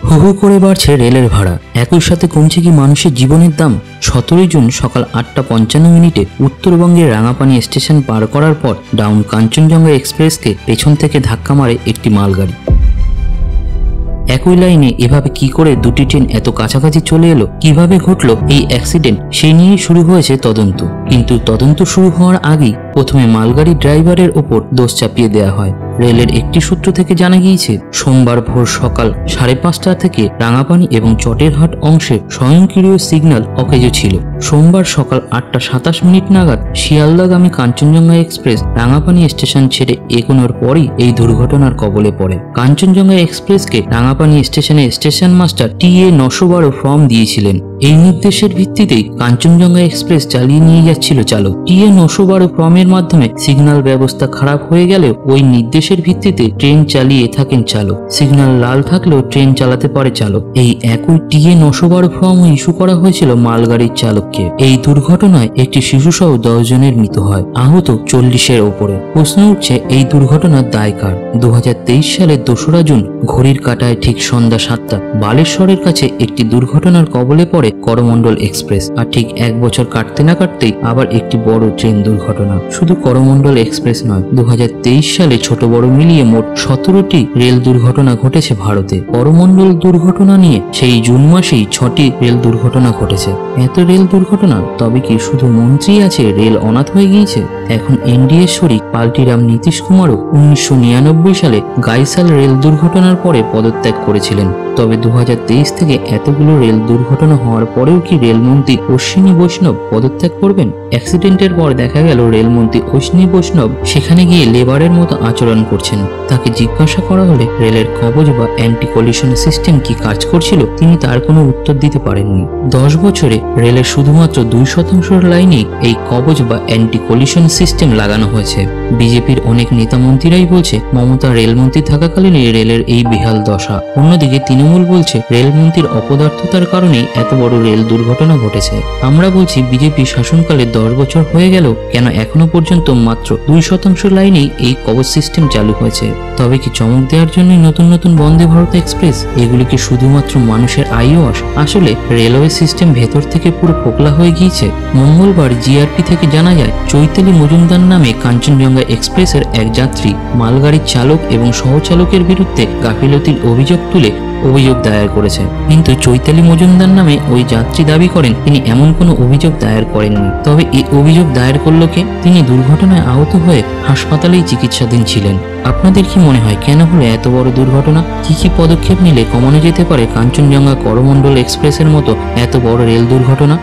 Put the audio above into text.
হু হু করে বাড়ছে রেলের ভাড়া, একই সাথে কমছে কি মানুষের জীবনের দাম। 17 জুন সকাল 8:55 উত্তরবঙ্গের রাঙাপানি স্টেশন পার করার পর ডাউন কাঞ্চনজঙ্ঘা এক্সপ্রেসকে পেছন থেকে ধাক্কা মারে একটি মালগাড়ি। একই লাইনে এভাবে কি করে দুটি ট্রেন এত কাছাকাছি চলে এলো, কিভাবে ঘটলো এই অ্যাক্সিডেন্ট, সেই নিয়েই শুরু হয়েছে তদন্ত। কিন্তু তদন্ত শুরু হওয়ার আগেই প্রথমে মালগাড়ি ড্রাইভারের ওপর দোষ চাপিয়ে দেওয়া হয়। রেলের একটি সূত্র থেকে জানা গিয়েছে, সোমবার ভোর সকাল 5:30 থেকে রাঙাপানি এবং চটেরহাট অংশে স্বয়ংক্রিয় সিগন্যাল অকেজ ছিল। সোমবার সকাল 8:27 নাগাদ শিয়ালদাগামী কাঞ্চনজঙ্ঘা এক্সপ্রেস রাঙাপানি স্টেশন ছেড়ে এগোনোর পরই এই দুর্ঘটনার কবলে পড়ে। কাঞ্চনজঙ্ঘা এক্সপ্রেসকে রাঙাপানি স্টেশনে স্টেশন মাস্টার TA 912 ফর্ম দিয়েছিলেন। এই নির্দেশের ভিত্তিতেই কাঞ্চনজঙ্ঘা এক্সপ্রেস চালিয়ে নিয়ে যাচ্ছিল চালক। TA 912 ফর্মের মাধ্যমে সিগন্যাল ব্যবস্থা খারাপ হয়ে গেলেও ওই নির্দেশের ভিত্তিতে ট্রেন চালিয়ে থাকেন চালক। সিগন্যাল লাল থাকলেও ট্রেন চালাতে পারে চালক। এই একই TA 912 ফর্ম ইস্যু করা হয়েছিল মালগাড়ির চালককে। এই দুর্ঘটনায় একটি শিশুসহ 10 জনের মৃত্যু হয়, আহত 40-এর ওপরে। প্রশ্ন উঠছে, এই দুর্ঘটনার দায় কার? 2023 সালের 2রা জুন ঘড়ির কাঁটায় ঠিক সন্ধ্যা 7টা বালেশ্বরের কাছে একটি দুর্ঘটনার কবলে পড়ে করমণ্ডল এক্সপ্রেস। আর ঠিক 1 বছর কাটতে না কাটতেই আবার একটি বড় ট্রেন দুর্ঘটনা। শুধু করমণ্ডল এক্সপ্রেস নয়, 2023 সালে ছোট বড় মিলিয়ে মোট 17টি রেল দুর্ঘটনা ঘটেছে ভারতে। করমণ্ডল দুর্ঘটনা নিয়ে সেই জুন মাসেই 6টি রেল দুর্ঘটনা ঘটেছে। এত রেল দুর্ঘটনা, তবে কি শুধু মন্ত্রী আছে, রেল অনাথ হয়ে গিয়েছে? এখন NDA শরিক পাল্টিরাম নীতিশ কুমারও 1999 সালে গাইসাল রেল দুর্ঘটনার পরে পদত্যাগ করেছিলেন। তবে 2023 থেকে এতগুলো রেল দুর্ঘটনা হওয়ার পরেও কি রেলমন্ত্রী অশ্বিনী বৈষ্ণব পদত্যাগ করবেন? অ্যাক্সিডেন্টের পর দেখা গেল রেলমন্ত্রী অশ্বিনী বৈষ্ণব সেখানে গিয়ে লেবারের মতো আচরণ করছেন। তাকে জিজ্ঞাসা করা হলে রেলের কবচ বা অ্যান্টি কলিশন সিস্টেম কি কাজ করছিল, তিনি তার কোনো উত্তর দিতে পারেননি। 10 বছরে রেলের শুধুমাত্র 2% লাইনেই এই কবচ বা অ্যান্টি কলিশন সিস্টেম লাগানো হয়েছে। বিজেপির অনেক নেতা মন্ত্রীরাই বলছে মমতা রেলমন্ত্রী থাকাকালীনই রেলের এই বেহাল দশা। অন্যদিকে তৃণমূল বলছে রেলমন্ত্রীর অপদার্থতার কারণেই এত বড় রেল দুর্ঘটনা ঘটেছে। আমরা বলছি, বিজেপি শাসনকালে 10 বছর হয়ে গেল, কেন এখনো পর্যন্ত মাত্র 2% লাইনেই এই কবচ সিস্টেম চালু হয়েছে? তবে কি চমক দেওয়ার জন্য নতুন নতুন বন্দে ভারত এক্সপ্রেস? এগুলি কি শুধুমাত্র মানুষের আইওয়াশ? আসলে রেলওয়ে সিস্টেম ভেতর থেকে পুরো ফোকলা হয়ে গিয়েছে। মঙ্গলবার GRP থেকে জানা যায়, চৈতালি মজুমদার নামে কাঞ্চনজঙ্ঘা এক্সপ্রেসের এক যাত্রী মালগাড়ির চালক এবং সহচালকের বিরুদ্ধে গাফিলতির অভিযোগ তুলে অভিযোগ দায়ের করেছে। কিন্তু চৈতালি মজুমদার নামে ওই যাত্রী দাবি করেন তিনি এমন কোনো অভিযোগ দায়ের করেননি। তবে এই অভিযোগ দায়ের করল কে? তিনি দুর্ঘটনায় আহত হয়ে হাসপাতালেই চিকিৎসাধীন ছিলেন। আপনাদের কি মনে হয়, কেন হলো এত বড় দুর্ঘটনা? কি পদক্ষেপ নিলে কমানো যেতে পারে কাঞ্চনজঙ্ঘা করমণ্ডল এক্সপ্রেসের মতো এত বড় রেল দুর্ঘটনা?